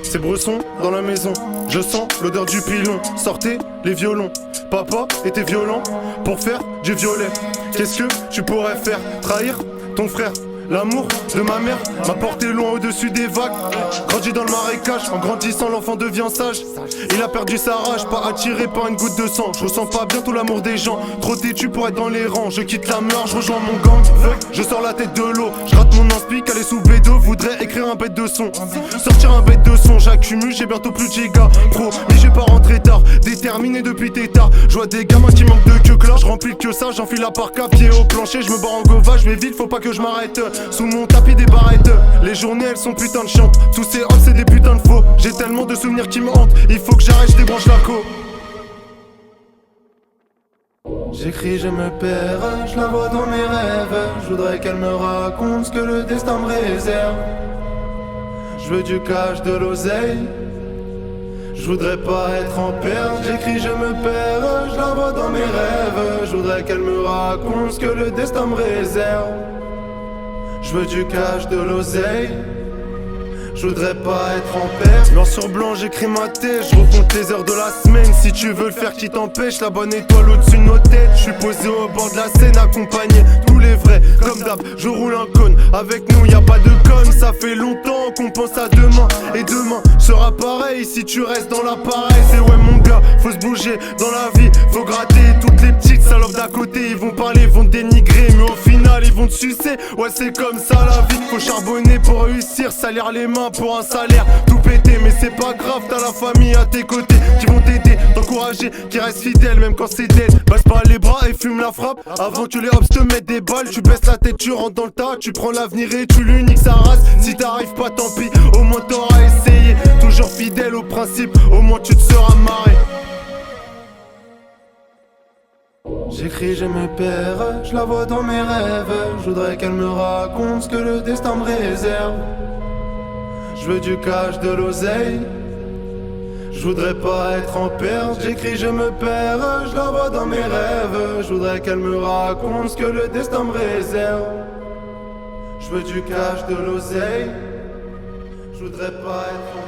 C'est Bresson dans la maison. Je sens l'odeur du pilon. Sortez les violons. Papa était violent pour faire du violet. Qu'est-ce que tu pourrais faire? Trahir ton frère? L'amour de ma mère m'a porté loin au-dessus des vagues. Grandi dans le marécage, en grandissant l'enfant devient sage. Il a perdu sa rage, pas attiré par une goutte de sang. Je ressens pas bien tout l'amour des gens, trop têtu pour être dans les rangs. Je quitte la mer, je rejoins mon gang. Je sors la tête de l'eau, je rate mon inspi, calé sous B2. Voudrais écrire un bête de son, sortir un bête de son. J'accumule, j'ai bientôt plus de giga. Pro, mais j'ai pas rentré tard, déterminé depuis tétard. Je vois des gamins qui manquent de queue clair, je remplis que ça, j'enfile la parka, pied au plancher, je me barre en gova, je vais vite, faut pas que je m'arrête. Sous mon tapis des barrettes, les journées elles sont putain de chiantes. Sous ces halls c'est des putains de faux. J'ai tellement de souvenirs qui me hantent, il faut que j'arrête, je débranche la co. J'écris, je me perds, je la vois dans mes rêves. Je voudrais qu'elle me raconte ce que le destin me réserve. Je veux du cash, de l'oseille. Je voudrais pas être en perte. J'écris, je me perds, je la vois dans mes rêves. Je voudrais qu'elle me raconte ce que le destin me réserve. Je veux du cash, de l'oseille. Je voudrais pas être en perte. Noir sur blanc, j'écris ma tête. Je recompte les heures de la semaine. Si tu veux le faire, qui t'empêche? La bonne étoile au-dessus de nos têtes. Je suis posé au bord de la scène, accompagné tous les vrais. Comme d'hab, je roule un cône. Avec nous, y a pas de conne. Ça fait longtemps qu'on pense à demain. Et demain sera pareil si tu restes dans l'appareil. C'est ouais, mon gars, faut se bouger dans la vie. Faut gratter toutes les petites salopes d'à côté. Ils vont parler, vont te dénigrer. Mais au final, ils vont te sucer. Ouais, c'est comme ça la vie. Faut charbonner pour réussir. Salir les mains pour un salaire, tout péter, mais c'est pas grave, t'as la famille à tes côtés qui vont t'aider, t'encourager, qui restent fidèles même quand c'est dead. Baisse pas les bras et fume la frappe avant que les hops te mettent des balles. Tu baisses la tête, tu rentres dans le tas, tu prends l'avenir et tu l'uniques sa race. Si t'arrives pas, tant pis, au moins t'auras essayé. Toujours fidèle au principe, au moins tu te seras marré. J'écris, je me perds, je la vois dans mes rêves. Je voudrais qu'elle me raconte ce que le destin me réserve. Je veux du cash, de l'oseille. Je voudrais pas être en perte. J'écris, je me perds, je la vois dans mes rêves. Je voudrais qu'elle me raconte ce que le destin me réserve. Je veux du cash, de l'oseille. Je voudrais pas être en